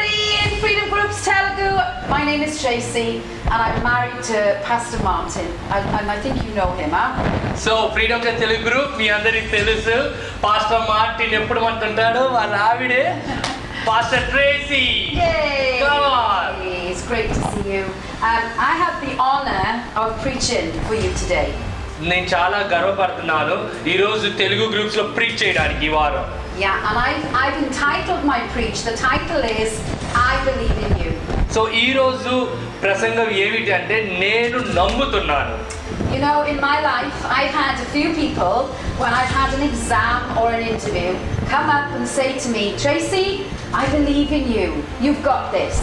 everybody in Freedom Groups Telugu. My name is Tracy and I'm married to Pastor Martin. And I think you know him, huh? So Freedom Telugu Group, మీ అందరికి తెలుసు pastor Martin ఎప్పుడు అంటుంటాడు వాళ్ళ ఆవిడే Pastor Tracy. Yay! Come on. It's great to see you. I have the honor of preaching for you today. నేను చాలా గర్వపడుతున్నాను ఈ రోజు తెలుగు గ్రూప్స్ లో ప్రీచ్ చేయడానికి ఈ వారం. Yeah, and I've entitled my preach. The title is I Believe in You. So ఈ రోజు ప్రసంగం ఏమిటి అంటే నేను నమ్ముతున్నాను. You know, in my life, I've had a few people, when I've had an exam or an interview, come up and say to me, Tracy, I believe in you. You've got this.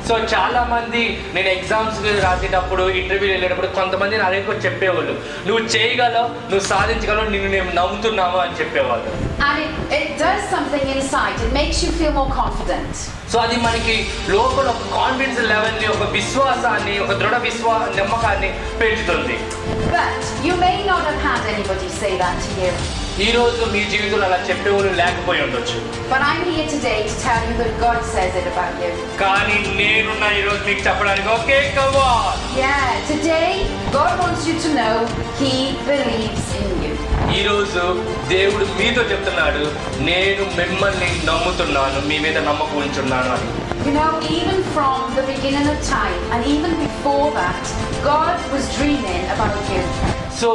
So చాలా మంది నేను exams రాసేటప్పుడు ఇంటర్వ్యూలు వెళ్ళేటప్పుడు కొంతమంది నా దగ్గర చెప్పేవాళ్ళు నువ్వు చేయగలవు, నువ్వు సాధించగలవు, నిన్ను నేను నమ్ముతున్నాము అని చెప్పేవాళ్ళు. And it does something inside. It makes you feel more confident. So అది మనకి లోపల ఒక కాన్ఫిడెన్స్ లెవెల్ని, ఒక విశ్వాసాన్ని, ఒక దృఢ నమ్మకాన్ని పెంచుతుంది. But you may not have had anybody say that to you. ఈ రోజు మీ జీవితంలో అలా చెప్పేవాళ్ళు లేకపోయి ఉండొచ్చు. But I'm here today to tell you that God says it about you. కానీ నేనున్న ఈ రోజు మీకు చెప్పడానికి okay come on. Yeah, today God wants you to know He believes in you. ఈ రోజు దేవుడు మీతో చెప్తున్నాడు నేను మిమ్మల్ని నమ్ముతున్నాను, మీ మీద నమ్మకం ఉంచున్నాను అని. You know, even from the beginning of time and even before that, God was dreaming about you. So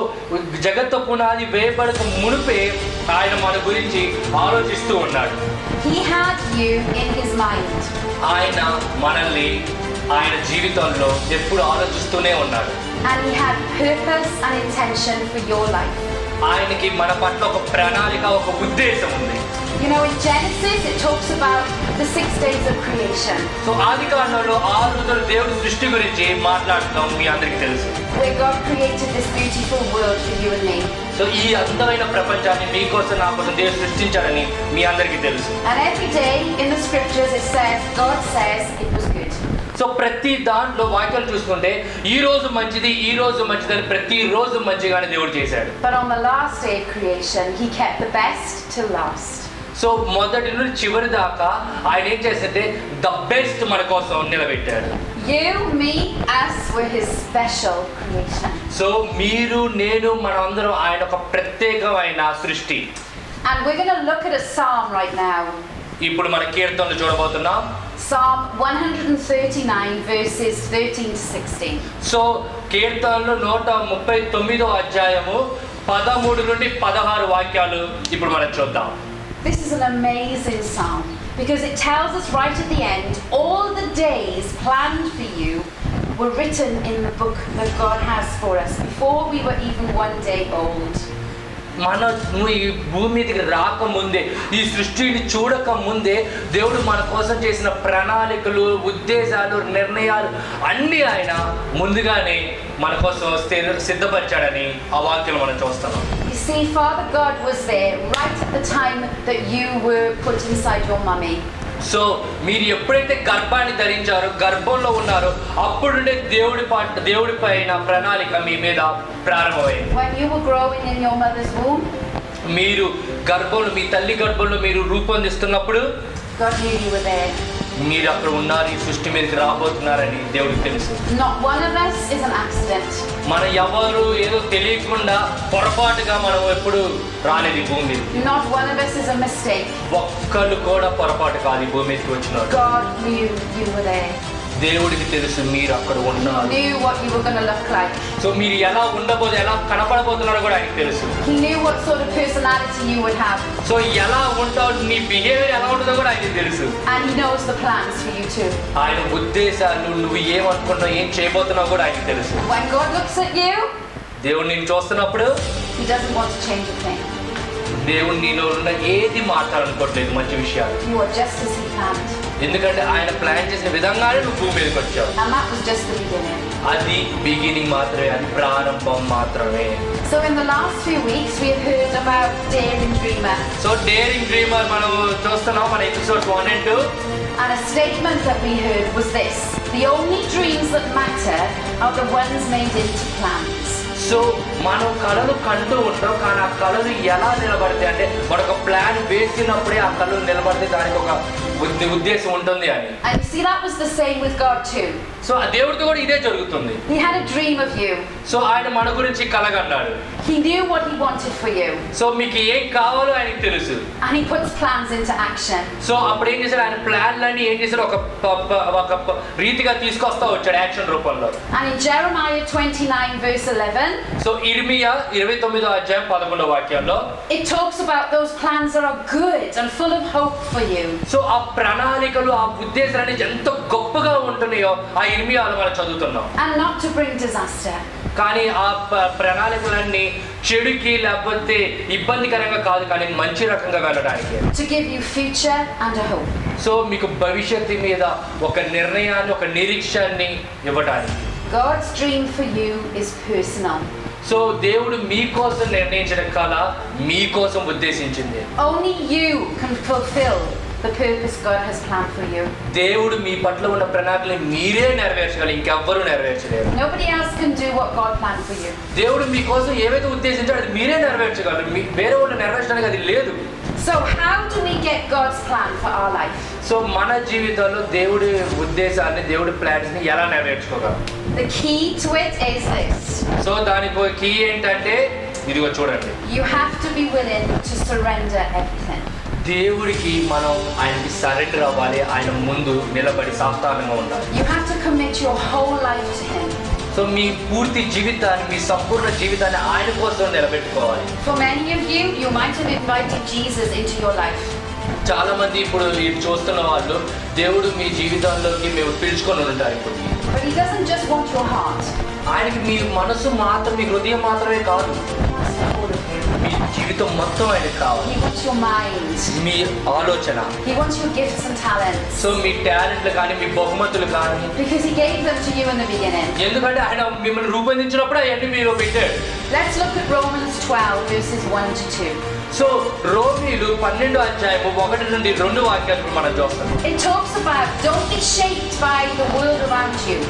జగత్తు పునాది వేయబడక మునుపే ఆయన మన గురించి ఆలోచిస్తూ ఉన్నాడు. He had you in His mind. ఆయన మనల్ని ఆయన జీవితంలో ఎప్పుడు ఆలోచిస్తూనే ఉన్నాడు. And He had purpose and intention for your life. ఆయనకి మన పట్ల ఒక ప్రణాళిక, ఒక ఉద్దేశం ఉంది. You know, in Genesis it talks about the 6 days of creation. So ఆదికాండంలో 6 రోజులు దేవుడి సృష్టి గురించి మాట్లాడుతాం, మీ అందరికీ తెలుసు. Where God created this beautiful world for you and me. So ఈ అందమైన ప్రపంచాన్ని మీకోసం నా కోసం దేవుడు సృష్టించాడని మీ అందరికీ తెలుసు. And every day in the scriptures it says, God says it was good. So ప్రతి దాంట్లో వాక్యాలు చూసుకుంటే ఈ రోజు మంచిది, ఈ రోజు మంచిదని ప్రతి రోజు మంచిగానే దేవుడు చేశాడు. But on the last day of creation, He kept the best till last. So మొదటి నుండి చివరి దాకా ఆయన ఏం చేస్తుంటే ద బెస్ట్ మన కోసం నిలబెట్టాడు. You, me, us were His special creation. So మీరు, నేను, మనందరం ఆయన ఒక ప్రత్యేకమైన సృష్టి. And we're going to look at a psalm right now. ఇప్పుడు మన కీర్తనలు చూడబోతున్నాం. Psalm 139 verses 13 to 16. సో కీర్తనలు 139వ అధ్యాయము 13 నుండి 16 వాక్యాలు ఇప్పుడు మనం చూద్దాం. This is an amazing psalm because it tells us right at the end all the days planned for you were written in the book that God has for us before we were even 1 day old. నువ్వు ఈ భూమి మీదకి రాకముందే, ఈ సృష్టిని చూడక ముందే దేవుడు మన కోసం చేసిన ప్రణాళికలు, ఉద్దేశాలు, నిర్ణయాలు అన్నీ ఆయన ముందుగానే మన కోసం సిద్ధపరిచాడని ఆ వాక్యం మనం చూస్తాం. You see, Father God was there right at the time that you were put inside your mummy. So మీరు ఎప్పుడైతే గర్భాన్ని ధరించారో, గర్భంలో ఉన్నారో అప్పుడు నుండే దేవుడి పైన ప్రణాళిక మీ మీద ప్రారంభమైంది. When you were growing in your mother's womb, మీరు గర్భంలో, మీ తల్లి గర్భంలో మీరు రూపొందిస్తున్నప్పుడు God knew you were there. మీరు అక్కడ ఉన్నారు, ఈ సృష్టి మీదకి రాబోతున్నారని దేవుడికి తెలుసు. Not one of us is an accident. మన ఎవరు ఏదో తెలియకుండా పొరపాటుగా మనం ఎప్పుడు రాలేదు ఈ భూమి మీద. Not one of us is a mistake. ఒక్కళ్ళు కూడా పొరపాటు కాదు ఈ భూమి మీదకి వచ్చినారు. God knew you were there. దేవుడికి తెలుసు మీరు అక్కడ ఉన్నారు. He knew what you were going to look like. So మీరు ఎలా ఉండబోదు, ఎలా కనపడబోతున్నారో కూడా ఆయనకు తెలుసు. He knew what sort of personality you would have. So ఎలా ఉంటావు, నీ బిహేవియర్ ఎలా ఉంటుందో కూడా ఆయనకు తెలుసు. And He knows the plans for you too. ఆయన ఉద్దేశాలు, నువ్వు ఏమనుకుంటున్నావు, ఏం చేయబోతున్నావు కూడా ఆయనకు తెలుసు. When God looks at you, దేవుడు నేను చూస్తున్నప్పుడు He doesn't want to change a thing. దేవుడు నీలో ఉన్న ఏది మార్చాలనుకోవట్లేదు, మంచి విషయాలు. You are just as He planned. ఎందుకంటే ఆయన ప్లాన్ చేసిన విధంగానే నువ్వు భూమి మీదకి వచ్చావు. And that was just the beginning. అది బిగినింగ్ మాత్రమే, అది ప్రారంభం మాత్రమే. So in the last few weeks we have heard about Daring Dreamer. So daring dreamer మనం చూస్తున్నాం మన episodes 1 and 2. And a statement that we heard was this: the only dreams that matter are the ones made into plans. So మనం కళలు కంటూ ఉంటాం, కానీ ఆ కళలు ఎలా నిలబడతాయి అంటే మనొక ప్లాన్ వేసినప్పుడే ఆ కళలు నిలబడితే దానికి ఒక ఉద్దేశం ఉంటుంది అని. And you see, that was the same with God too. So ఆ దేవుడితో కూడా ఇదే జరుగుతుంది. He had a dream of you. So ఆయన మన గురించి కలగన్నాడు. He knew what he wanted for you. So మీకు ఏం కావాలో ఆయనకు తెలుసు. And he puts plans into action. So అప్పుడు ఏం చేశాడు, ఆయన ప్లాన్లన్నీ ఏం చేశాడు, ఒక రీతిగా తీసుకొస్తా వచ్చాడు యాక్షన్ రూపంలో. And in Jeremiah 29 verse 11, so ఇర్మియా 29వ అధ్యాయం 11వ వాక్యంలో it talks about those plans that are good and full of hope for you. So ఆ ప్రణాళికలు, ఆ ఉద్దేశాలు ఎంత గొప్పగా ఉంటున్నాయో ఆ ఇర్మియాలో మనం చదువుతున్నాం. And not to bring disaster. కానీ ఆ ప్రణాళికలన్నీ చెడుకి లేకపోతే ఇబ్బందికరంగా కాదు, కానీ మంచి రకంగా వెళ్ళడానికి. To give you future and a hope. So మీకు భవిష్యత్తు మీద ఒక నిర్ణయాన్ని, ఒక నిరీక్షణని ఇవ్వడానికి. God's dream for you is personal. So దేవుడు మీకోసం నిర్ణయించిన కళ మీకోసం ఉద్దేశించింది. Only you can fulfill the purpose God has planned for you. దేవుడు మీ పట్ల ఉన్న ప్రణాళికలు మీరే నెరవేర్చగలరు, ఇంకెవ్వరూ నెరవేర్చలేరు. Nobody else can do what God planned for you. దేవుడు మీకోసం ఏవైతే ఉద్దేశించాడో అది మీరే నెరవేర్చగలరు, వేరే వాళ్ళు నెరవేర్చడానికి అది లేదు. So how do we get God's plan for our life? So మన జీవితంలో దేవుడి ఉద్దేశాన్ని, దేవుడి ప్లాన్స్ ని ఎలా నెరవేర్చుకోగలం? The key to it is this. So దానికి కీ ఏంటంటే ఇదిగో చూడండి. You have to be willing to surrender everything. దేవుడికి మనం ఆయనకి సరెండర్ అవ్వాలి, ఆయన ముందు నిలబడి సాష్టాంగంగా ఉండాలి. You have to commit your whole life to Him. So మీ పూర్తి జీవితాన్ని, మీ సంపూర్ణ జీవితాన్ని ఆయన కోసం నిలబెట్టుకోవాలి. For many of you, you might have invited Jesus into your life. చాలా మంది ఇప్పుడు మీరు చూస్తున్న వాళ్ళు దేవుడు మీ జీవితంలోకి మేము పిలుచుకొని ఉంటారు ఇప్పుడు. But He doesn't just want your heart. ఆయనకి మీ మనసు మాత్రం, మీ హృదయం మాత్రమే కాదు, He wants the whole of you. మీ జీవితం మొత్తం ఆయనకి కావాలి. He wants your mind. మీ ఆలోచన, He wants your gifts and talents. So మీ టాలెంట్లు కానీ, మీ బహుమతులు కానీ, Because He gave them to you in the beginning. ఎందుకంటే ఆయన మిమ్మల్ని రూపొందించినప్పుడు అవన్నీ మీరు పెట్టాడు. Let's look at Romans 12 verses 1 to 2. So రోమీయులు 12వ అధ్యాయము 1 నుండి 2 వాక్యాలు మనం చూస్తాం. It talks about don't be shaped by the world around you.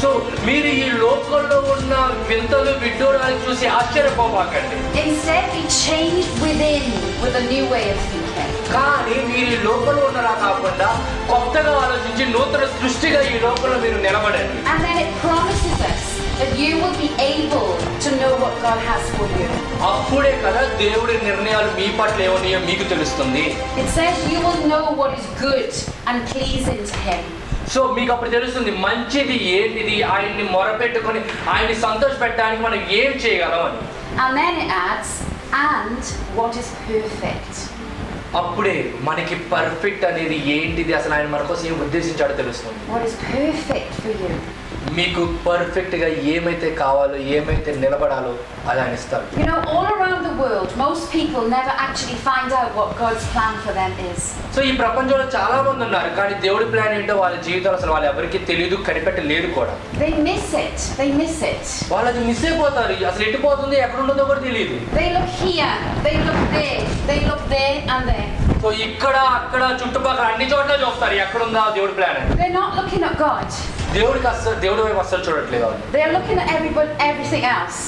So మీరు ఈ లోకంలో ఉన్న వింతలు విడ్డూరాలు చూసి ఆశ్చర్యపోవాకండి. Instead, be changed within with a new way of thinking. కానీ మీరు ఈ లోకంలో ఉన్నలా కాకుండా కొత్తగా ఆలోచించి నూతన సృష్టిగా ఈ లోకంలో మీరు నిలబడండి. And then it promises us that you will be able to know what God has for you. అప్పుడే కదా దేవుడి నిర్ణయాలు మీ పట్ల ఏమన్నాయో మీకు తెలుస్తుంది. It says you will know what is good and pleasing to Him. So మీకు అప్పుడు తెలుస్తుంది మంచిది ఏంటిది, ఆయన్ని మొరపెట్టుకొని ఆయన్ని సంతోషపెట్టడానికి మనం ఏం చేయగలం అని. And then it adds, and what is perfect. అప్పుడే మనకి పర్ఫెక్ట్ అనేది ఏంటిది, అసలు ఆయన మన కోసం ఏం ఉద్దేశించాడో తెలుస్తుంది. What is perfect for you. మీకు పర్ఫెక్ట్ గా ఏమైతే కావాలో, ఏమైతే నిలబడాలో అది ఆయన ఇస్తారు. You know, all around the world, most people never actually find out what God's plan for them is. So ఈ ప్రపంచంలో చాలా మంది ఉన్నారు, కానీ దేవుడి ప్లాన్ ఏంటో వాళ్ళ జీవితంలో అసలు వాళ్ళు ఎవరికి తెలియదు, కనిపెట్టలేదు కూడా. They miss it. They miss it. వాళ్ళు అది మిస్ అయిపోతారు, అసలు ఎటు పోతుంది, ఎక్కడ ఉంటుందో కూడా తెలియదు. They look here, they look there, they look there and there. So ఇక్కడ, అక్కడ, చుట్టుపక్కల అన్ని చోట్ల చూస్తారు ఎక్కడుందా దేవుడి ప్లాన్ అని. They're not looking at God. దేవుడి వైపు అస్సలు చూడట్లేదు వాళ్ళు. They're looking at everything else.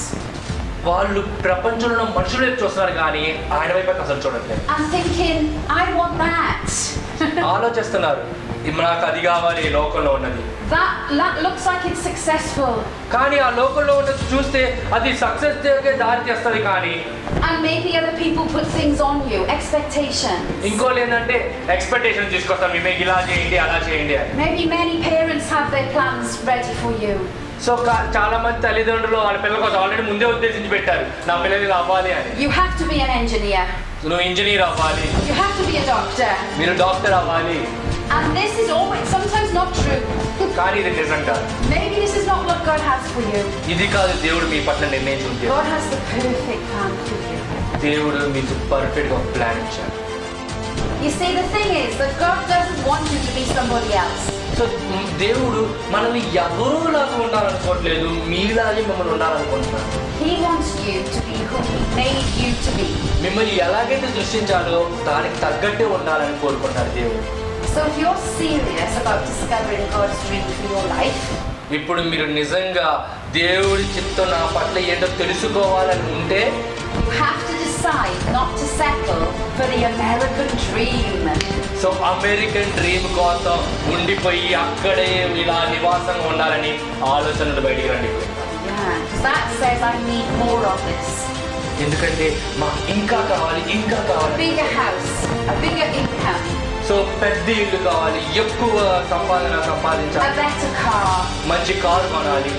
వాళ్ళు ప్రపంచంలో ఉన్న మనుషుల వైపు చూస్తున్నారు కానీ ఆయన వైపు అసలు చూడట్లేదు. I'm thinking, I want that. ఆలోచిస్తున్నారు, నాకు అది కావాలి ఈ లోకంలో ఉన్నది. That looks like it's successful. కానీ ఆ లోకంలో ఉన్నది చూస్తే అది సక్సెస్ కి దారి తీస్తుంది. కానీ And maybe other people put things on you, expectations. ఇంకోళ్ళు ఏంటంటే ఎక్స్పెక్టేషన్ తీసుకొస్తారు, మీకు ఇలా చేయండి అలా చేయండి అని. Maybe many parents have their plans ready for you. So చాలా మంది తల్లిదండ్రులు వాళ్ళ పిల్లల కోసం ఆల్రెడీ ముందే ఉద్దేశించి పెట్టారు, నా పిల్లలు ఇలా అవ్వాలి అని. You have to be an engineer. నువ్వు ఇంజనీర్ అవ్వాలి, You have to be a doctor. మీరు డాక్టర్ అవ్వాలి. And this is always sometimes not true. కానీ ఇది నిజం కాదు. Maybe this is not what God has for you. ఇది కాదు దేవుడు మీ పట్ల నిర్ణయించుంటే. God has the perfect plan for you. దేవుడు మీకు పర్ఫెక్ట్ గా ప్లాన్ ఇచ్చాడు. You see, the thing is that God doesn't want you to be somebody else. So దేవుడు మనల్ని ఎవరూలాగా ఉండాలనుకోవట్లేదు, మీలాగే మిమ్మల్ని ఉండాలనుకుంటున్నాడు. He wants you to be who He made you to be. మిమ్మల్ని ఎలాగైతే సృష్టించాలో దానికి తగ్గట్టే ఉండాలని కోరుకుంటారు దేవుడు. So if you're serious about discovering God's dream for your life, ఇప్పుడు మీరు నిజంగా దేవుడి చిత్తం నా పట్ల ఏంటో తెలుసుకోవాలని ఉంటే you have to decide not to settle for the American dream. So American dream కోసం ఉండిపోయి అక్కడే ఇలా నివాసంగా ఉండాలని ఆలోచనలు బయటికి రండి. Yeah, because that says I need more of this. ఎందుకంటే మాకు ఇంకా కావాలి, ఇంకా A కావాలి. bigger house, a bigger income, so పెద్ద ఇల్లు కావాలి, ఎక్కువ సంపాదన a సంపాదించాలి, better car. మంచి కారు కొనాలి.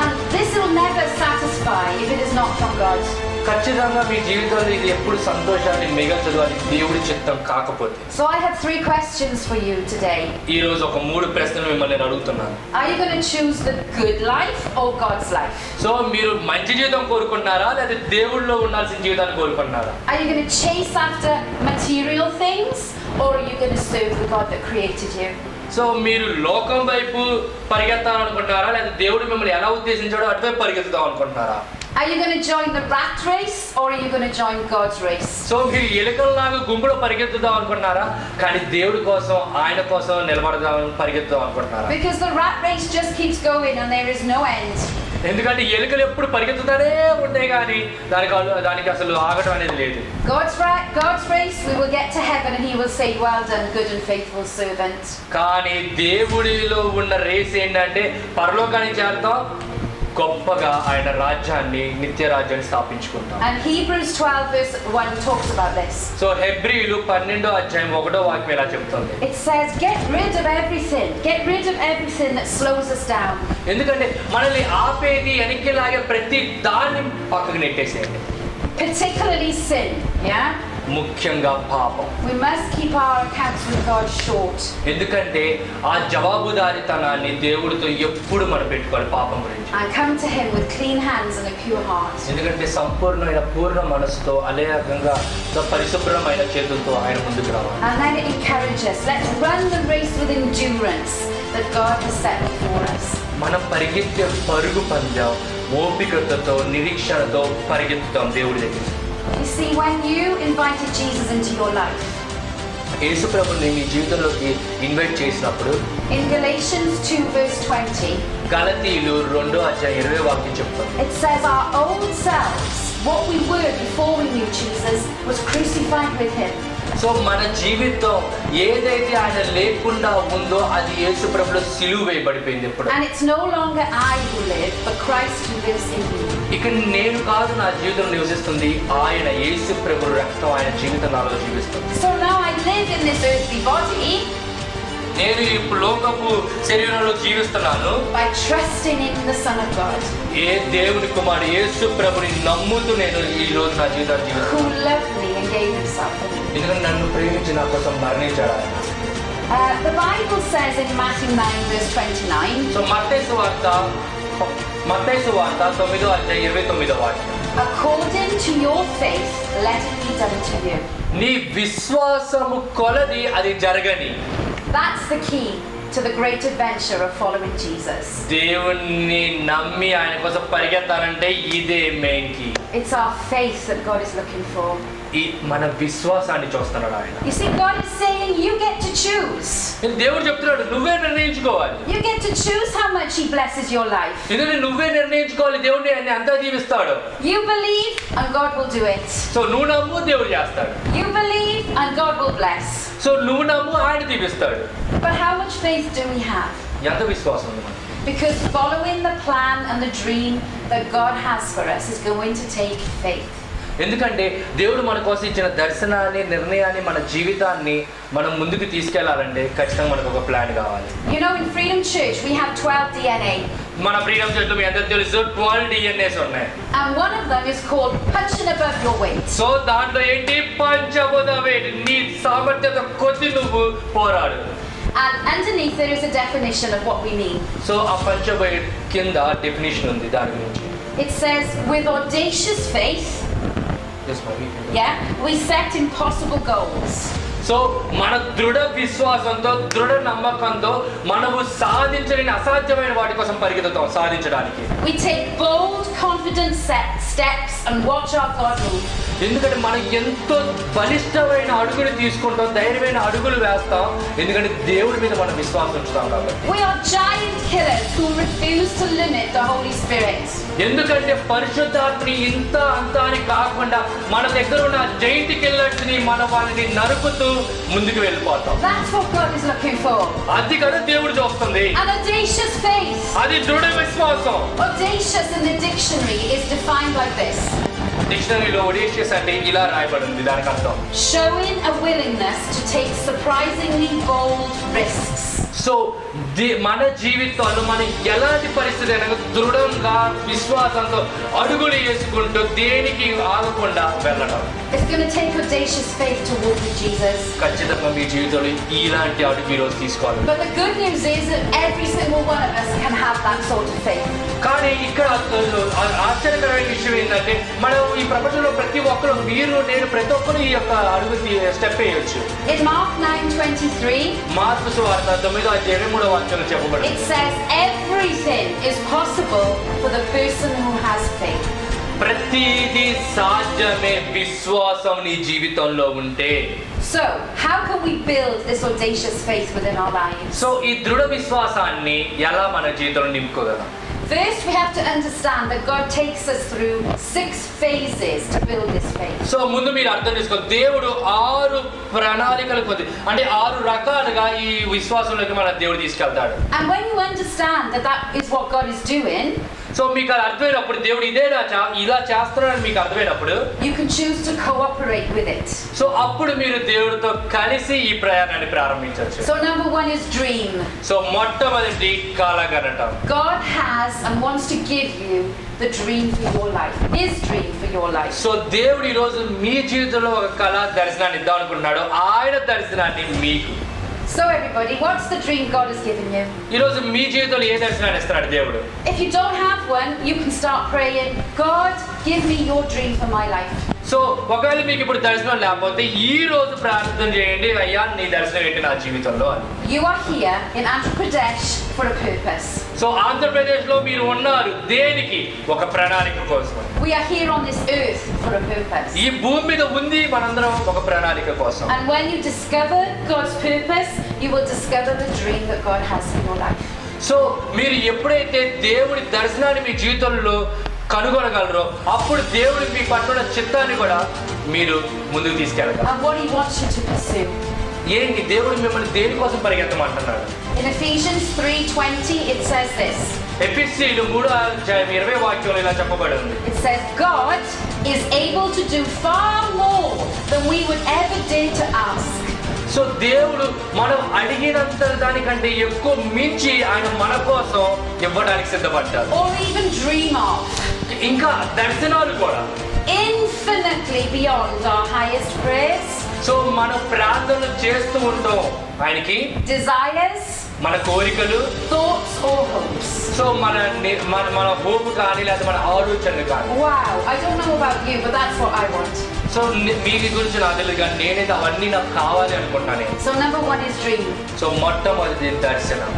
And this will never satisfy if it is not from God. ఖచ్చితంగా మీ జీవితంలో ఇది ఎప్పుడు సంతోషాన్ని మిగల్చదు, అది దేవుడి చిత్తం కాకపోతే. So I have 3 questions for you today. ఈ రోజు ఒక 3 ప్రశ్నలు మిమ్మల్ని నేను అడుగుతున్నాను. Are you going to choose the good life or God's life? So మీరు మంచి జీవితం కోరుకుంటున్నారా లేదా దేవుడిలో ఉండాల్సిన జీవితాన్ని కోరుకుంటున్నారా? Are you going to chase after material things or are you going to serve the God that created you? So మీరు లోకం వైపు పరిగెత్తాలనుకుంటున్నారా లేదా దేవుడు మిమ్మల్ని ఎలా ఉద్దేశించాడో అటువైపు పరిగెత్తుదాం అనుకుంటున్నారా? Are you going to join the rat race or are you going to join God's race? So మీరు ఎలుకల్లాగా గుంపులో పరిగెత్తుదాం అనుకుంటున్నారా కానీ దేవుడి కోసం ఆయన కోసం నిలబడదాం పరిగెత్తుదాం అనుకుంటున్నారా? Because the rat race just keeps going and there is no end. ఎందుకంటే ఎలుకలు ఎప్పుడు పరిగెత్తుతానే ఉంటాయి కానీ దానికి అసలు ఆగటం అనేది లేదు. God's race, we will get to heaven and he will say, well done, good and faithful servant. కానీ దేవుడిలో ఉన్న రేస్ ఏంటంటే పరలోకానికి చేరుతాం, గొప్పగా ఆయన రాజ్యాన్ని నిత్య రాజ్యాన్ని స్థాపించుకుంటాం. And Hebrews 12 verse 1 talks about this. So హెబ్రీయులు 12వ అధ్యాయం 1వ వాక్యం ఇలా చెప్తుంది. It says, get rid of everything that slows us down. ఎందుకంటే మనల్ని ఆపేది వెనక్కి లాగే ప్రతి దాన్ని పక్కకు నెట్టేసేయండి. Particularly sin, yeah? ముఖ్యంగా పాపం. We must keep our accounts with God short. ఎందుకంటే ఆ జవాబుదారీతనాన్ని దేవుడితో ఎప్పుడు మనం పెట్టుకోవాలి పాపం గురించి. And come to him with clean hands and a pure heart. ఎందుకంటే సంపూర్ణమైన పూర్ణ మనసుతో అలేయంగా పరిశుభ్రమైన చేతులతో ఆయన ముందుకు రావాలి. And then it encourages us. Let's run the race with endurance that God has set before us. మనం పరిగెత్తే పరుగు పందెం ఓపికతో నిరీక్షణతో పరిగెత్తుతాం దేవుడి దగ్గర. You see, when you invited Jesus into your life, యేసు ప్రభుని మీ జీవితంలోకి ఇన్వైట్ చేసినప్పుడు in Galatians 2 verse 20, గలతీయులు 2వ అధ్యాయం 20వ వాక్యం చెప్తుంది. it says our old selves, what we were before we knew Jesus, was crucified with him. So మన జీవితం ఏదైతే ఆయన లేకుండా ఉందో అది యేసు ప్రభులో సిలువ వేయబడిపోయింది ఇప్పుడు. And it's no longer I who live, but Christ who lives in me. ఇక నేను కాదు నా జీవితం నివసిస్తుంది, ఆయన యేసు ప్రభు రక్తం ఆయన జీవితం నాలో జీవిస్తుంది. So now I live in this earthly body నేను ఇప్పుడు లోకపు శరీరంలో జీవిస్తున్నాను by trusting in the Son of God, ఏ దేవుని కుమారుడు యేసు ప్రభుని నమ్ముతూ నేను ఈ రోజు నా జీవితాన్ని who జీవిస్తున్నాను. loved me and gave himself for me. ఎందుకంటే నన్ను ప్రేమించి నా కోసం మరణించాడు ఆయన. The Bible says in Matthew 9 verse 29, so మత్తయి సువార్త 9వ అధ్యాయం 29వ వాక్యం. according to your faith, let it be done to you. నీ విశ్వాసము కొలది అది జరగని. That's the key to the great adventure of following Jesus. దేవుణ్ణి నమ్మి ఆయన కోసం పరిగెత్తాలంటే ఇదే main key. It's our faith that God is looking for. ఈ మన విశ్వాసాన్ని చూస్తున్నాడు ఆయన. You see, God is saying you get to choose. దేవుడు చెప్తున్నాడు నువ్వే నిర్ణయించుకోవాలి. You get to choose how much he blesses your life. ఎందుకంటే నువ్వే నిర్ణయించుకోవాలి దేవుడిని ఆయన అంతా దీవిస్తాడు. You believe and God will do it. So నువ్వు నమ్ము దేవుడు చేస్తాడు. You believe and God will bless. So నువ్వు నమ్ము ఆయన దీవిస్తాడు. But how much faith do we have? ఎంత విశ్వాసం ఉంది మనకి? Because following the plan and the dream that God has for us is going to take faith. ఎందుకంటే దేవుడు మన కోసం ఇచ్చిన దర్శనాన్ని నిర్ణయాన్ని మన జీవితాన్ని మనం ముందుకు తీసుకెళ్లాలంటే ఖచ్చితంగా మనకు ఒక ప్లాన్ కావాలి. You know, in Freedom Church we have 12 DNA. మన ఫ్రీడమ్ చర్చ్ మీ అందరికీ తెలుసు 12 DNAs ఉన్నాయి. And one of them is called punching above your weight. So దాంట్లో ఏంటి పంచబోద వెయిట్, నీ సామర్థ్యత కొద్ది నువ్వు పోరాడు. And underneath there is a definition of what we mean. So ఆ పంచబోద కింద డెఫినేషన్ ఉంది దాని గురించి. It says, with audacious faith, we set impossible goals. So మన దృఢ విశ్వాసంతో, దృఢ నమ్మకంతో మనము సాధించలేని అసాధ్యమైన వాటి కోసం పరిగెత్తుతాం సాధించడానికి. We take bold, confident steps and watch our God move. ఎందుకంటే మనం ఎంతో బలిష్టమైన అడుగులు తీసుకుంటాం, ధైర్యమైన అడుగులు వేస్తాం, ఎందుకంటే దేవుడి మీద మనం విశ్వాసం ఉంచుతాం కాబట్టి. We are giant killers who refuse to limit the Holy Spirit. ఎందుకంటే పరిశుద్ధాత్మని ఇంత అంత అని కాకుండా మన దగ్గర ఉన్న జైంట్ కిల్లర్స్ ని మన వాళ్ళని నరుకుతూ ముందుకు వెళ్ళిపోతాం. That's what God is looking for. అది కదా దేవుడు చూస్తుంది. An audacious faith. అది దృఢ విశ్వాసం. Audacious in the dictionary is defined like this. డిక్షనరీలో ఒడేషియస్ అంటే ఇలా రాయబడింది, దానికి అర్థం showing a willingness to take surprisingly bold risks. So మన జీవితాల్లో మనం ఎలాంటి పరిస్థితి అయినా దృఢంగా విశ్వాసంతో అడుగులు వేసుకుంటూ దేనికి ఆగకుండా వెళ్ళడం. It's going to take audacious faith to walk with Jesus. ఖచ్చితంగా మీ జీవితంలో ఇలాంటి అడుగు ఈరోజు తీసుకోవాలి. But the good news is that every single one of us can have that sort of faith. కానీ ఇక్కడ ఆశ్చర్యకరమైన విషయం ఏంటంటే మనం ఈ ప్రపంచంలో ప్రతి ఒక్కరు, మీరు నేను ప్రతి ఒక్కరు ఈ యొక్క అడుగు స్టెప్ వేయొచ్చు. In Mark 9:23, మార్కు సువార్త 9:23 చెప్పబడింది. it says everything is possible for the person who has faith. ప్రతిదీ సాధ్యమే విశ్వాసం నీ జీవితంలో ఉంటే. So, how can we build this audacious faith within our lives? So ఈ దృఢ విశ్వాసాన్ని ఎలా మన జీవితంలో నింపుకోగలం? First, we have to understand that God takes us through 6 phases to build this faith. So ముందు మీరు అర్థం చేసుకోండి, దేవుడు 6 ప్రణాళికలు కొద్ది అంటే 6 రకాలుగా ఈ విశ్వాసంలోకి మన దేవుడు తీసుకెళ్తాడు. And when you understand that that is what God is doing, so మీకు అది అర్థమైనప్పుడు, దేవుడు ఇలా చేస్తున్నాడని మీకు అర్థమైనప్పుడు, you can choose to cooperate with it. So అప్పుడు మీరు దేవుడితో కలిసి ఈ ప్రయాణాన్ని ప్రారంభించవచ్చు. So number 1 is dream. So మొట్టమొదటి కలగనటం. God has and wants to give you the dream for your life. His dream for your life. So దేవుడు ఈ రోజు మీ జీవితంలో ఒక కళ దర్శనాన్ని ఇద్దాం అనుకుంటున్నాడు. ఆయన దర్శనాన్ని మీకు. So everybody, what's the dream God has given you? ఈ రోజు మీ జీవితంలో ఏ దర్శనాన్ని ఇస్తున్నాడు దేవుడు? If you don't have one, you can start praying, God, give me your dream for my life. So ఒకవేళ మీకు ఇప్పుడు దర్శనం లేకపోతే ఈ రోజు ప్రార్థన చేయండి, అయ్యా నీ దర్శనం ఏంటి నా జీవితంలో అని. You are here in Andhra Pradesh for a purpose. So Andhra Pradesh లో మీరు ఉన్నారు దేనికి? ఒక ప్రణాళిక కోసం. We are here on this earth for a purpose. ఈ భూమి మీద ఉంది మనందరం ఒక ప్రణాళిక కోసం. And when you discover God's purpose, you will discover the dream that God has for your life. So మీరు ఎప్పుడైతే దేవుడి దర్శనాన్ని మీ జీవితంలో కనుగొనగలరో అప్పుడు దేవుడు మీ పట్ల చిత్తాన్ని కూడా మీరు ముందుకు తీసుకెళ్ళగలరు. And what he wants you to pursue. ఏంటి దేవుడు మిమ్మల్ని దేనికోసం పరిగెత్తమంటున్నాడు? In Ephesians 3:20 it says this. ఎఫెసీయులు 3:20 ఇలా చెప్పబడింది. It says God is able to do far more than we would ever dare to ask. So దేవుడు మనం అడిగినంత దానికంటే ఎక్కువ మించి ఆయన మన కోసం ఇవ్వడానికి సిద్ధపడ్డారు. Or even dream of. ఇంకా దర్శనాలు కూడా. Infinitely beyond our highest prayers. So మనం ప్రార్థనలు చేస్తూ ఉంటాం ఆయనకి. Desires. మన కోరికలు, thoughts or hopes. సో మన హోప్ కానీ లేదా మన ఆలోచనలు కానీ. Wow, I don't know about you, but that's what I want. So మీ గురించి నాకు తెలియదు కానీ నేనైతే అవన్నీ నాకు కావాలి అనుకుంటాను. So number 1 is dream. So మొట్టమొదటి దర్శనం.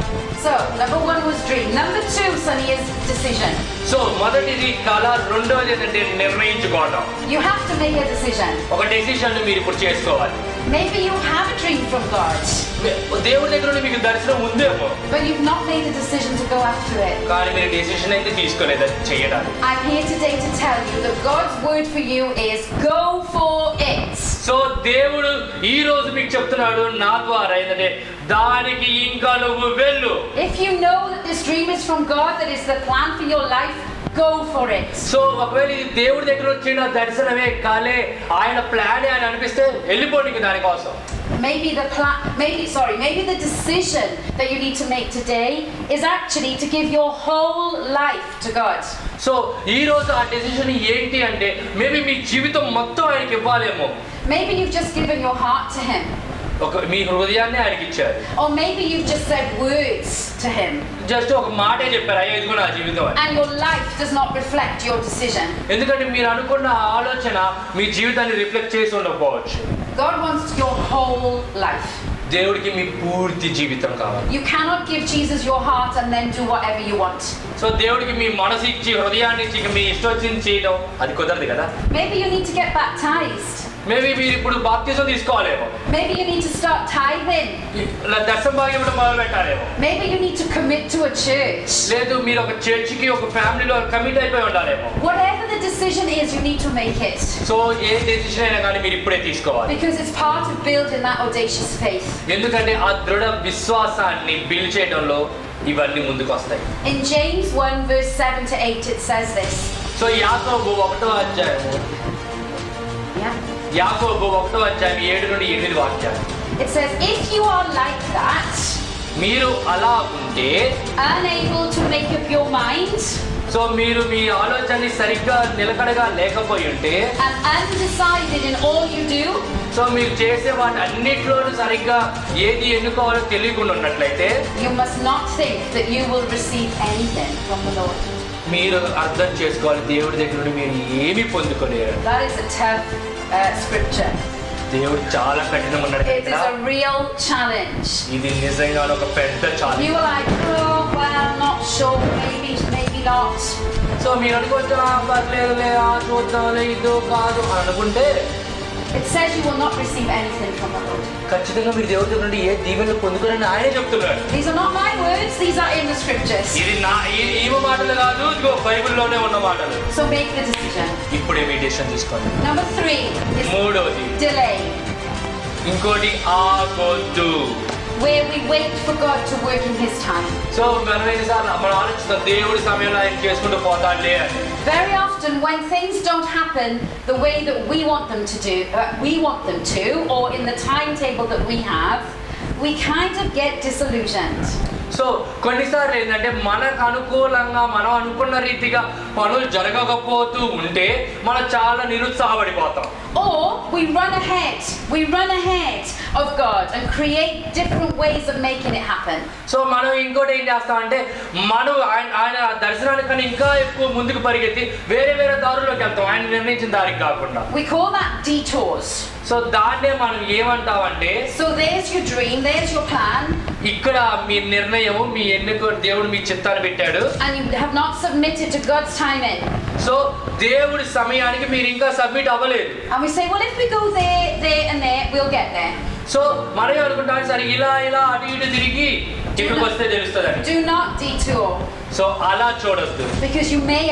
So number 1 was dream. Number 2, Sunny, is decision. So మొదటిది కళ, రెండోది ఏంటంటే నిర్ణయించుకోవడం. You have to make a decision. ఒక డెసిషన్ మీరు ఇప్పుడు చేసుకోవాలి. Maybe you have a dream from God, దేవుడి దగ్గర నుండి మీకు దర్శనం ఉందేమో, but you've not made a decision to go after it. కానీ మీరు డెసిషన్ అయితే తీసుకోలేదు అది చేయడానికి. I'm here today to tell you that God's word for you is go for it. So దేవుడు ఈ రోజు మీకు చెప్తున్నాడు నా ద్వారా ఏంటంటే దానికి ఇంకా నువ్వు వెళ్ళు. If you know that this dream is from God, that is the plan for your life, go for it. So ఒకవేళ ఇది దేవుడి దగ్గర వచ్చిన దర్శనమే కాలే ఆయన ప్లాన్ అని అనిపిస్తే వెళ్ళిపోండి దానికోసం. Maybe the decision that you need to make today is actually to give your whole life to God. So ఈ రోజు ఆ డెసిషన్ ఏంటి అంటే మేబీ మీ జీవితం మొత్తం ఆయనకి ఇవ్వాలేమో. Maybe you've just given your heart to him. మీ హృదయాన్ని ఆయనకి ఇచ్చారు. Or maybe you've just said words to him. Just ఒక మాటే చెప్పారు, అయ్యా ఇదిగో నా జీవితం అని. And your life does not reflect your decision. ఎందుకంటే మీరు అనుకున్న ఆలోచన మీ జీవితాన్ని రిఫ్లెక్ట్ చేసి ఉండకపోవచ్చు. God wants your whole life. దేవుడికి మీ పూర్తి జీవితం కావాలి. You cannot give Jesus your heart and then do whatever you want. So దేవుడికి మీ మనసు ఇచ్చి హృదయాన్ని ఇచ్చి మీ ఇష్టం వచ్చింది చేయడం అది కుదరదు కదా. Maybe you need to get baptized. Maybe మీరు ఇప్పుడు బాప్తిజం తీసుకోవాలేమో. Maybe you need to start tithing. దశమ భాగం ఇవ్వడం మొదలు పెట్టాలేమో. Maybe you need to commit to a church. లేదు మీరు ఒక చర్చికి ఒక ఫ్యామిలీలో కమిట్ అయిపోయి ఉండాలేమో. Whatever the decision is, you need to make it. So A decision అయినా కానీ మీరు ఇప్పుడే తీసుకోవాలి. Because it's part of building that audacious faith. ఎందుకంటే ఆ దృఢ విశ్వాసాన్ని బిల్డ్ చేయడంలో ఇవన్నీ ముందుకు వస్తాయి. In James 1 verse 7 to 8 it says this. So యాకోబు 1వ అధ్యాయము Yeah. యాకోబు 1వ అధ్యాయం 7 నుండి 8 వాక్యాలు. It says, if you are like that, మీరు అలా ఉంటే unable to make up your mind, so మీరు మీ ఆలోచనని సరిగ్గా నిలకడగా లేకపోయి ఉంటే and undecided in all you do, so మీరు చేసే వాటి అన్నిట్లోనూ సరిగ్గా ఏది ఎన్నుకోవాలో తెలియకుండా ఉన్నట్లయితే you must not think that you will receive anything from the Lord. మీరు అర్థం చేసుకోవాలి దేవుడి దగ్గర నుండి మీరు ఏమీ పొందుకోలేరు. That is a tough scripture. దేవుడు చాలా కఠినంగా ఉన్నాడు It is a real challenge. ఇది నిజంగా ఒక పెద్ద challenge. You are like, oh, well, not sure, maybe not. So మీరు అనుకోవచ్చు పర్లేదులే చూద్దాంలే ఇదో కాదు అని అనుకుంటే It says you will not receive anything from the Lord. ఖచ్చితంగా మీరు దేవుడి దగ్గర నుండి ఏ దీవెనలు పొందుకోరని ఆయనే చెప్తున్నాడు. These are not my words, these are in the scriptures. ఇది ఈమె మాటలు కాదు, ఇదిగో బైబిల్లోనే ఉన్న మాటలు. So make the decision. ఇప్పుడే మీ డెసిషన్ తీసుకోండి. Number 3 is మూడోది delay. ఇంకోటి ఆగొద్దు. Where we wait for God to work in His time. So మనం ఆలోచిస్తాం దేవుడి సమయంలో ఆయన చేసుకుంటూ పోతాడులే అని. Very often when things don't happen the way that we want them to, or in the timetable that we have, we kind of get disillusioned. So కొన్నిసార్లు ఏంటంటే మనకు అనుకూలంగా మనం అనుకున్న రీతిగా పనులు జరగకపోతూ ఉంటే మనం చాలా నిరుత్సాహపడిపోతాం. Or we run ahead of God and create different ways of making it happen. So మనం ఇంకోటి ఏం చేస్తామంటే మనం ఆయన దర్శనానికన్నా ఇంకా ఎక్కువ ముందుకు పరిగెత్తి వేరే దారుల్లోకి వెళ్తాం, ఆయన నిర్ణయించిన దారికి కాకుండా. We call that detours. So దాన్నే మనం ఏమంటామంటే, So there's your dream, there's your plan. ఇక్కడ మీ నిర్ణయం, మీ ఎన్నిక దేవుడు మీ చిత్తాన్ని పెట్టాడు. And you have not submitted to God's timing. So దేవుడి సమయానికి మీరు ఇంకా సబ్మిట్ అవ్వలేదు. And we say, well, if we go there and there, we'll get there. So మనం అనుకుంటాం సరే ఇలా అటు ఇటు తిరిగి ఇక్కడికి వస్తే తెలుస్తుందని. Do not detour. సో అలా చూడొద్దు. Because you may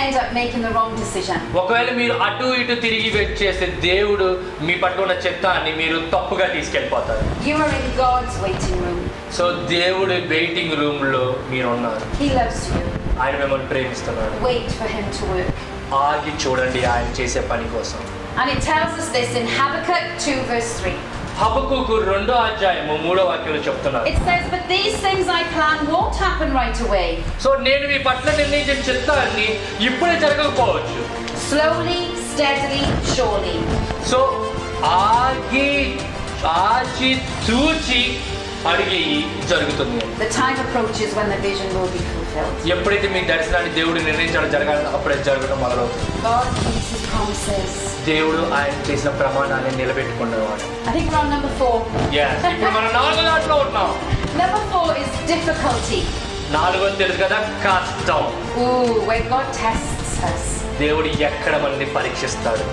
end up making the wrong decision. ఒకవేళ మీరు అటు ఇటు తిరిగి చేస్తే దేవుడు మీ పట్ల ఉన్న చిత్తాన్ని మీరు తప్పుగా తీసుకెళ్ళిపోతారు. You are in God's waiting room. So దేవుడి వెయిటింగ్ రూమ్ లో మీరు ఉన్నారు. He loves you. ఆయన మిమ్మల్ని ప్రేమిస్తున్నాడు. Wait for Him to work. ఆగి చూడండి ఆయన చేసే పని కోసం. And it tells us this in Habakkuk 2 verse 3. హబక్కూకు 2వ అధ్యాయము 3వ వాక్యంలో చెప్తున్నారు. It says, but these things I plan won't happen right away. So నేను మీ పట్ల నిర్ణయించిన చిత్తాన్ని ఇప్పుడే జరగకపోవచ్చు. Slowly, steadily, surely. సో ఆచి తూచి అడిగి జరుగుతుంది. The time approaches when the vision will be fulfilled. ఎప్పుడైతే మీ దర్శనాన్ని దేవుడు నిర్ణయించాడో జరగాలని అప్పుడే జరగడం మొదలవుతుంది. God keeps His promises. దేవుడు ఆయన చేసిన ప్రమాణాన్ని నిలబెట్టుకున్నవాడు. I think we're on number 4. ఇప్పుడు మనం 4వ దాంట్లో ఉన్నాం. Number 4 is difficulty. 4వది తెలుసు కదా, కష్టం. Where God tests us. దేవుడు ఎక్కడ మనల్ని పరీక్షిస్తాడు.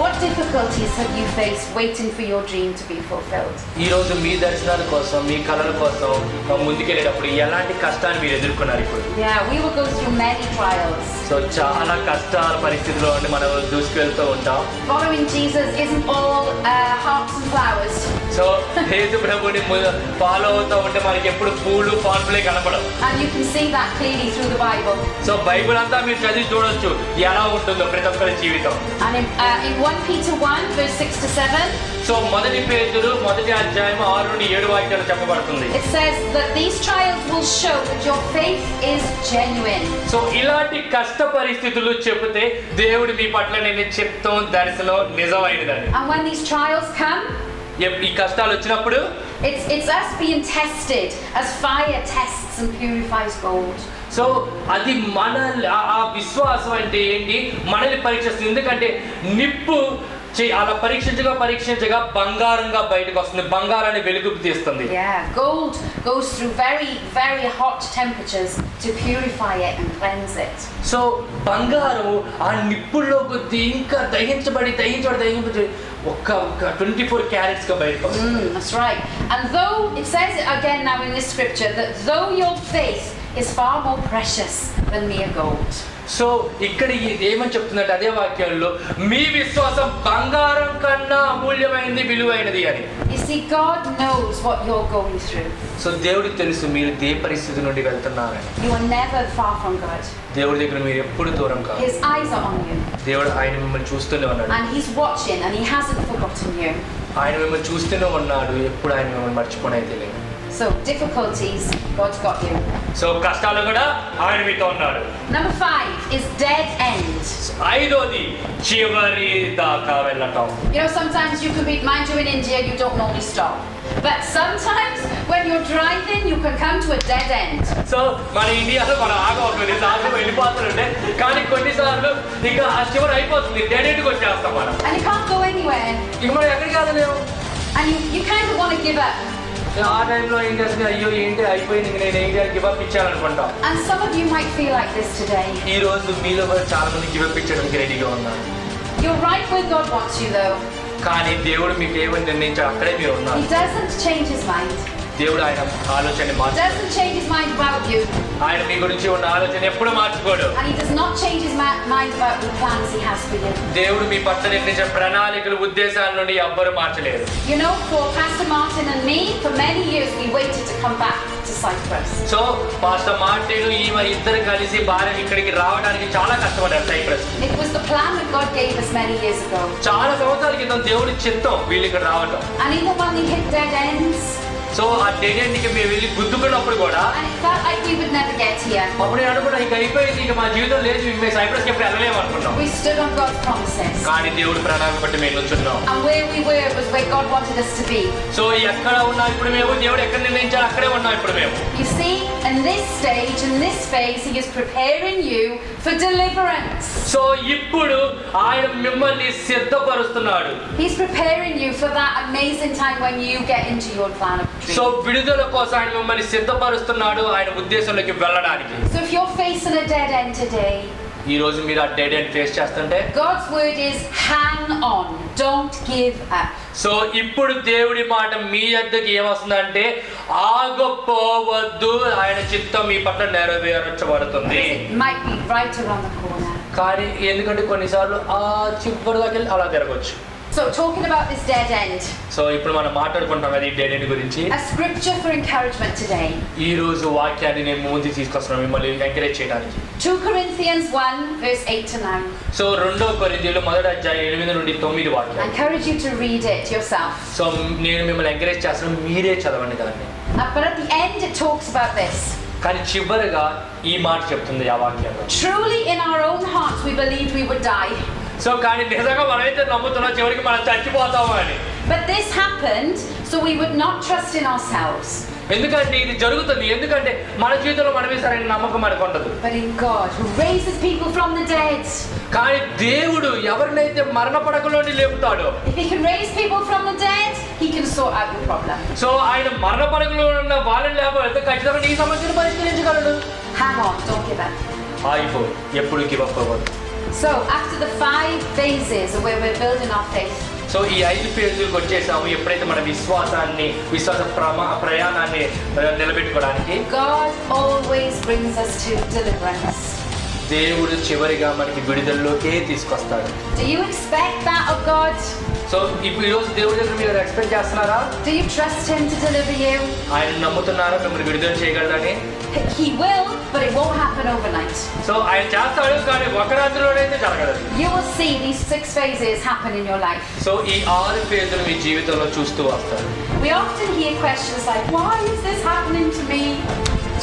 What difficulties have you faced waiting for your dream to be fulfilled? ఈ రోజు మీ దర్శనాల కోసం, మీ కళల కోసం ముందుకెళ్ళేటప్పుడు ఎలాంటి కష్టాన్ని మీరు ఎదుర్కొన్నారు ఇప్పుడు? Yeah, we will go through many trials. So చాలా కష్టాల పరిస్థితుల్లో మనం దూసుకెళ్తూ ఉంటాం. Following Jesus isn't all hearts and flowers. So యేసు ప్రభుని ఫాలో అవుతూ ఉంటే మనకి ఎప్పుడు పూలు పాన్పులే కనపడవు. And you can see that clearly through the Bible. So Bible అంతా మీరు చదివి చూడొచ్చు ఎలా ఉంటుందో ప్రతి ఒక్కరి జీవితం. And in 1 Peter 1 verse 6 to 7. So 1 పేతురు 1వ అధ్యాయం 6 నుండి 7 వాక్యాలు చెప్పబడుతుంది. It says that these trials will show that your faith is genuine. So ఇలాంటి కష్ట పరిస్థితులు చెబితే దేవుడు మీ పట్ల నేను చిత్తం దర్శనం నిజమైనదని. And when these trials come, ఈ కష్టాలు వచ్చినప్పుడు it's us being tested as fire tests and purifies gold. So అది మన ఆ విశ్వాసం అంటే ఏంటి, మనల్ని పరీక్షిస్తుంది. ఎందుకంటే నిప్పు అలా పరీక్షించగా బంగారంగా బయటకు వస్తుంది. బంగారాన్ని వెలుగుకు తీస్తుంది. Yeah, gold goes through very, very hot temperatures to purify it and cleanse it. So బంగారం ఆ నిప్పుల్లో కొద్ది ఇంకా దహించబడి ఒక్క 24 క్యారెట్స్ గా బయటకు వస్తుంది. That's right. And though it says it again now in this scripture that though your faith is far more precious than mere gold. So ఇక్కడ ఏమని చెప్తుందంటే అదే వాక్యంలో మీ విశ్వాసం బంగారం కన్నా అమూల్యమైనది, విలువైనది అని. You see, God knows what you're going through. So దేవుడికి తెలుసు మీరు ఏ పరిస్థితి నుండి వెళ్తున్నారని. You are never far from God. దేవుడి దగ్గర మీరు ఎప్పుడు దూరం కాదు. His eyes are on you. దేవుడు ఆయన మిమ్మల్ని చూస్తూనే ఉన్నాడు. And He's watching and He hasn't forgotten you. ఆయన మిమ్మల్ని చూస్తూనే ఉన్నాడు. ఎప్పుడు ఆయన మిమ్మల్ని మర్చిపోనేది లేదు. So difficulties, God's got you. So కష్టాలు కూడా ఆయన మీతో ఉన్నాడు. Number 5 is dead end. ఐదోది చివరి దాకా వెళ్ళటం. You know, sometimes you can be, mind you, in India you don't normally stop, but sometimes when you're driving you can come to a dead end. So మన ఇండియాలో మనం ఆగవుతుంది, సార్లు వెళ్ళిపోతుంటే కానీ కొన్నిసార్లు ఇక ఆ చివరి అయిపోతుంది, డెడ్ ఎండ్కి వచ్చేస్తాం మనం. And you can't go anywhere. ఇక మనం ఎక్కడికి వెళ్ళలేము. And you kind of want to give up. ఆ టైంలో ఏం చేస్తుంది, అయ్యో ఏంటి అయిపోయింది, నేను ఏంటి గివ్ అప్ ఇచ్చాననుకుంటాం. And some of you might feel like this today. ఈ రోజు మీలో కూడా చాలా మంది గివ్ అప్ ఇచ్చడానికి రెడీగా ఉన్నారు. You're right where God wants you though. కానీ దేవుడు మీకు ఏమని నిర్ణయించాడు అక్కడే మీరు ఉన్నారు. He doesn't change His mind. దేవుడు ఆయన ఆలోచన మార్చడు. Doesn't change His mind about you. ఆయన మీ గురించి ఉన్న ఆలోచన ఎప్పుడు మార్చుకోడు. And He does not change His mind about the plans He has for you. దేవుడు మీ పట్ల నిర్ణయించిన ప్రణాళికలు, ఉద్దేశాల నుండి ఎవ్వరు మార్చలేరు. You know, for Pastor Martin and me, for many years we waited to come back to Cyprus. So pastor Martin ఈమె ఇద్దరు కలిసి భార్య ఇక్కడికి రావడానికి చాలా కష్టపడ్డారు cypress. It was the plan that God gave us many years ago. చాలా సంవత్సరాల క్రితం దేవుడి చిత్తం వీళ్ళు ఇక్కడ రావటం. And even when we hit dead ends, so ఆ డెడ్ ఎండ్కి మేము వెళ్ళి గుద్దుకున్నప్పుడు కూడా and it felt like we would never get here, అప్పుడు నేను అనుకున్నా ఇక అయిపోయింది, ఇక మా జీవితం లేదు, మేము సైప్రస్కి ఎప్పుడు వెళ్ళలేము అనుకున్నాం. we stood on God's promises. కానీ దేవుడు ప్రణాళిక బట్టి మేము నుంచున్నాం. And where we were was where God wanted us to be. So ఎక్కడ ఉన్నాం ఇప్పుడు మేము, దేవుడు ఎక్కడ నిర్ణయించాడు అక్కడే ఉన్నాం ఇప్పుడు మేము. You see, in this stage, in this phase, He is preparing you for deliverance. So ఇప్పుడు ఆయన మిమ్మల్ని సిద్ధపరుస్తున్నాడు. He's preparing you for that amazing time when you get into your plan of so dream. విడుదల కోసం ఆయన మిమ్మల్ని సిద్ధపరుస్తున్నాడు ఆయన ఉద్దేశంలోకి వెళ్ళడానికి. So if you're facing a dead end today, ఈ రోజు మీరు ఆ డెడ్ ఎండ్ ఫేస్ చేస్తుంటే God's word is hang on, don't give up. So ఇప్పుడు దేవుడి మాట మీ యొద్దకు ఏమొస్తుందంటే ఆగపోవద్దు, ఆయన చిత్తం మీ పట్ల నెరవేర్చబడుతుంది. It might be right around the corner. కానీ ఎందుకంటే కొన్నిసార్లు ఆ చివరి దాకా వెళ్ళి అలా జరగవచ్చు. So talking about this dead end, so ఇప్పుడు మనం మాట్లాడుకుంటాం కదా ఈ డెడ్ ఎండ్ గురించి. a scripture for encouragement today. ఈ రోజు వాక్యాన్ని నేను ముందు తీసుకొస్తున్నాను మిమ్మల్ని ఎంకరేజ్ చేయడానికి. 2 Corinthians 1 verse 8 to 9. సో 2 కొరింథీయులు 1:8 నుండి 9 I వాక్యాలు. encourage you to read it yourself. So నేను మిమ్మల్ని ఎంకరేజ్ చేస్తున్నాను, మీరే చదవండి దాన్ని. But at the end it talks about this. కానీ చివరిగా ఈ మాట చెప్తుంది ఆ వాక్యంలో. Truly in our own hearts we believed we would die. So కానీ నిజంగా మనమైతే నమ్ముతున్నాం చివరికి మనం చచ్చిపోతాము అని. But this happened so we would not trust in ourselves. ఎందుకంటే ఇది జరుగుతుంది, ఎందుకంటే మన జీవితంలో మనమే సరైన నమ్మకం మనకు ఉండదు. But in God who raises people from the dead. కానీ దేవుడు ఎవరినైతే మరణ పడకలోని లేపుతాడో, If He can raise people from the dead, He can sort out your problem. So ఆయన మరణ పడకలో ఉన్న వాళ్ళని లేకపోతే ఖచ్చితంగా నీ సమస్యను పరిష్కరించగలడు. Hang on, don't give up. ఆగిపో, ఎప్పుడు గివ్ అప్ అవ్వదు. So after the 5 phases of where we're building our faith, so ఈ 5 ఫేజులకు వచ్చేసాము. ఎప్పుడైతే మన విశ్వాస ప్రయాణాన్ని నిలబెట్టుకోవడానికి God always brings us to deliverance. దేవుడు చివరిగా మనకి విడుదలలోకే తీసుకొస్తాడు. Do you expect that of God? So ఇప్పుడు ఈరోజు దేవుడి దగ్గర మీరు ఎక్స్పెక్ట్ చేస్తున్నారా? Do you trust Him to deliver you? ఆయన నమ్ముతున్నారా మిమ్మల్ని విడుదల చేయగలరని? He will, but it won't happen overnight. So ఆయన చేస్తాడు, కానీ ఒక రాత్రిలోనైతే జరగదు. You will see these 6 phases happen in your life. So ఈ 6 ఫేజులు మీ జీవితంలో చూస్తూ వస్తారు. We often hear questions like, why is this happening to me?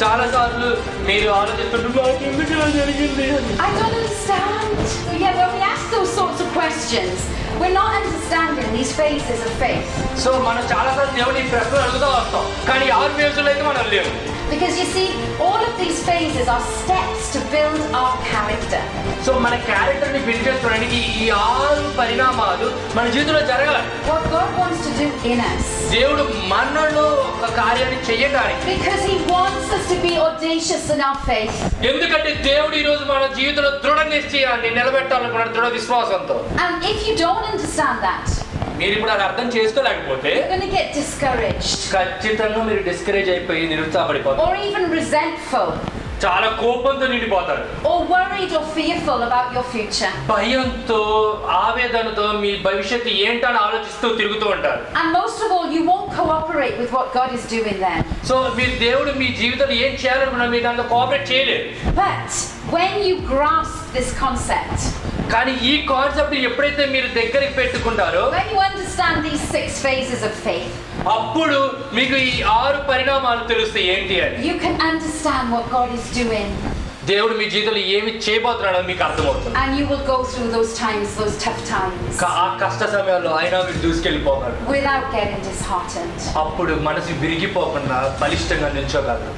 చాలా సార్లు మీరు ఆలోచిస్తుంటారు ఎందుకు ఇలా జరిగింది అని. I don't understand. So yeah, when we ask those sorts of questions, we're not understanding these phases of faith. So మనం చాలా సార్లు దేవుని ఈ ప్రశ్నలు అడుగుతూ వస్తాం, కానీ 6 ఫేజులు అయితే మనం లేవు. Because you see, all of these phases are steps to build our character. So మన క్యారెక్టర్ని బిల్డ్ చేసుకోవడానికి ఈ 6 పరిణామాలు మన జీవితంలో జరగాలి. What God wants to do in us. దేవుడు మనలో ఒక కార్యాన్ని చేయడానికి. Because He wants us to be audacious in our faith. ఎందుకంటే దేవుడు ఈ రోజు మన జీవితంలో దృఢ నిశ్చయాన్ని నిలబెట్టాలనుకున్నాడు, దృఢ విశ్వాసంతో. And if you don't understand that, మీరు ఇప్పుడు అది అర్థం చేసుకోలేకపోతే you're going to get discouraged. ఖచ్చితంగా మీరు డిస్కరేజ్ అయిపోయి నిరుత్సాహపడిపోతారు. Or even resentful. చాలా కోపంతో నిండిపోతారు. Or worried or fearful about your future. భయంతో, ఆవేదనతో మీ భవిష్యత్తు ఏంటని ఆలోచిస్తూ తిరుగుతూ ఉంటారు. And most of all, you won't cooperate with what God is doing then. So మీరు దేవుడు మీ జీవితంలో ఏం చేయాలనుకున్నా మీరు దాంట్లో కోఆపరేట్ చేయలేరు. But when you grasp this concept, కానీ ఈ కాన్సెప్ట్ ఎప్పుడైతే మీరు దగ్గరికి పెట్టుకుంటారో, when you understand these 6 phases of faith, అప్పుడు మీకు ఈ 6 పరిణామాలు తెలుస్తాయి ఏంటి అని. you can understand what God is doing. దేవుడు మీ జీవితంలో ఏమి చేయబోతున్నాడో మీకు అర్థమవుతుంది. And you will go through those times, those tough times, ఆ కష్ట సమయాల్లో అయినా మీరు దూసుకెళ్ళిపోగలరు. without getting disheartened. అప్పుడు మనసు విరిగిపోకుండా బలిష్టంగా నిల్చోగలరు.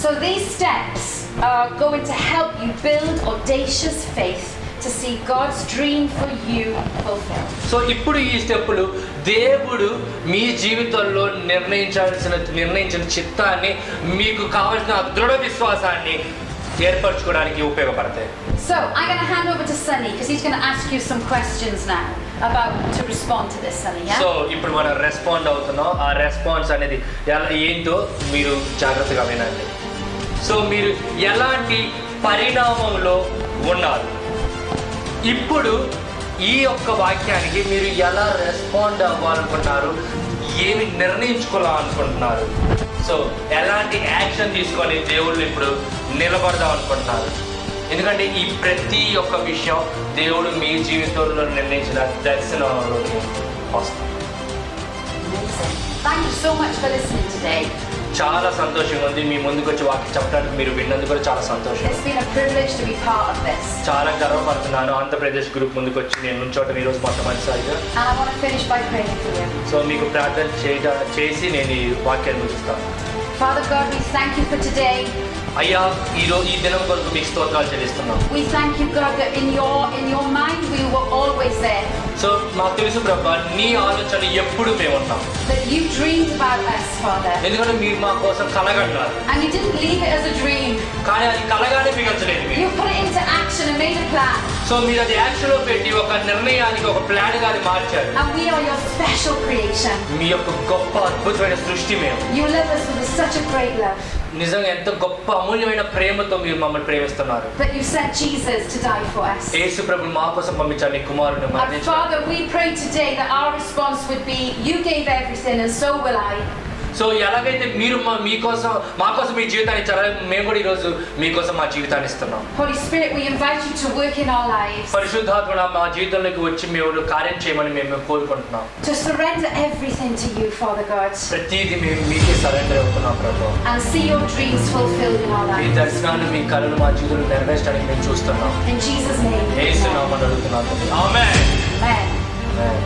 So these steps are going to help you build audacious faith to see God's dream for you fulfilled. So ఇప్పుడు ఈ స్టెప్పులు దేవుడు మీ జీవితంలో నిర్ణయించిన చిత్తాన్ని, మీకు కావాల్సిన దృఢ విశ్వాసాన్ని ఏర్పరచుకోవడానికి ఉపయోగపడతాయి. So I'm going to hand over to Sunny because he's going to ask you some questions now about to respond to this, Sunny. Yeah. So ఇప్పుడు మనం రెస్పాండ్ అవుతున్నాం. ఆ రెస్పాన్స్ అనేది ఏంటో మీరు జాగ్రత్తగా వినండి. సో మీరు ఎలాంటి పరిణామంలో ఉన్నారు, ఇప్పుడు ఈ యొక్క వాక్యానికి మీరు ఎలా రెస్పాండ్ అవ్వాలనుకుంటున్నారు, ఏమి నిర్ణయించుకోవాలనుకుంటున్నారు, సో ఎలాంటి యాక్షన్ తీసుకొని దేవుళ్ళు ఇప్పుడు నిలబడదాం అనుకుంటున్నారు. ఎందుకంటే ఈ ప్రతి ఒక్క విషయం దేవుడు మీ జీవితంలో నిర్ణయించిన దర్శనంలోకి వస్తుంది. Thank you so much for listening today. చాలా సంతోషంగా ఉంది మీ ముందుకు వచ్చి వాక్యం చెప్పడానికి. మీరు విన్నందుకు కూడా చాలా సంతోషం. It's been a privilege to be part of this. చాలా గర్వపడుతున్నాను ఆంధ్రప్రదేశ్ గ్రూప్ ముందుకు వచ్చి నేను నుంచోటం ఈరోజు మొట్టమొదటిసారిగా. And I want to finish by praying for you. So మీకు ప్రార్థన చేసి నేను ఈ వాక్యాన్ని ముగిస్తాను. Father God, we thank you for today. అయ్యా, ఈ దినం కొరకు మీకు స్తోత్రాలు చెల్లిస్తున్నాం. We thank you, God, that in your mind we were always there. So మాకు తెలుసు ప్రభా, నీ ఆలోచన ఎప్పుడు మేము ఉన్నాం. That you dreamed about us, Father. ఎందుకంటే మీరు మా కోసం కలగన్నారు. And you didn't leave it as a dream. కానీ అది కలగానే మిగల్చలేదు మీరు. You put it into action and made a plan. So మీరు అది యాక్షన్ లో పెట్టి ఒక నిర్ణయానికి, ఒక ప్లాన్ గా మార్చారు. And we are your special creation. మీ యొక్క గొప్ప అద్భుతమైన సృష్టి మేము. You love us with such a great love. నిజంగా ఎంత గొప్ప అమూల్యమైన ప్రేమతో మీరు మమ్మల్ని ప్రేమిస్తున్నారు. That you sent Jesus to die for us. యేసు ప్రభువు మా కోసం పంపించారు నీ కుమారుని And మరణించారు. Father, we pray today that our response would be, you gave everything and so will I. So ఎలాగైతే మీరు మా కోసం మీ జీవితాన్ని ఇచ్చారో, మేము కూడా ఈరోజు మీకోసం మా జీవితాన్ని ఇస్తున్నాం. Holy Spirit, we invite you to work in our lives. పరిశుద్ధాత్మ మా జీవితంలోకి వచ్చి మేము కార్యం చేయమని మేము కోరుకుంటున్నాం. To surrender everything to you, Father God. ప్రతిదీ మేము మీకే సరెండర్ అవుతున్నాం ప్రభు. And see your dreams fulfilled in our me lives. దర్శనాలు, మీ కళలు మా జీవితంలో నెరవేర్చడానికి మేము చూస్తున్నాం. In Jesus' name. యేసు నామమున అడుగుతున్నాను. ఆమేన్. Amen. ఆమేన్.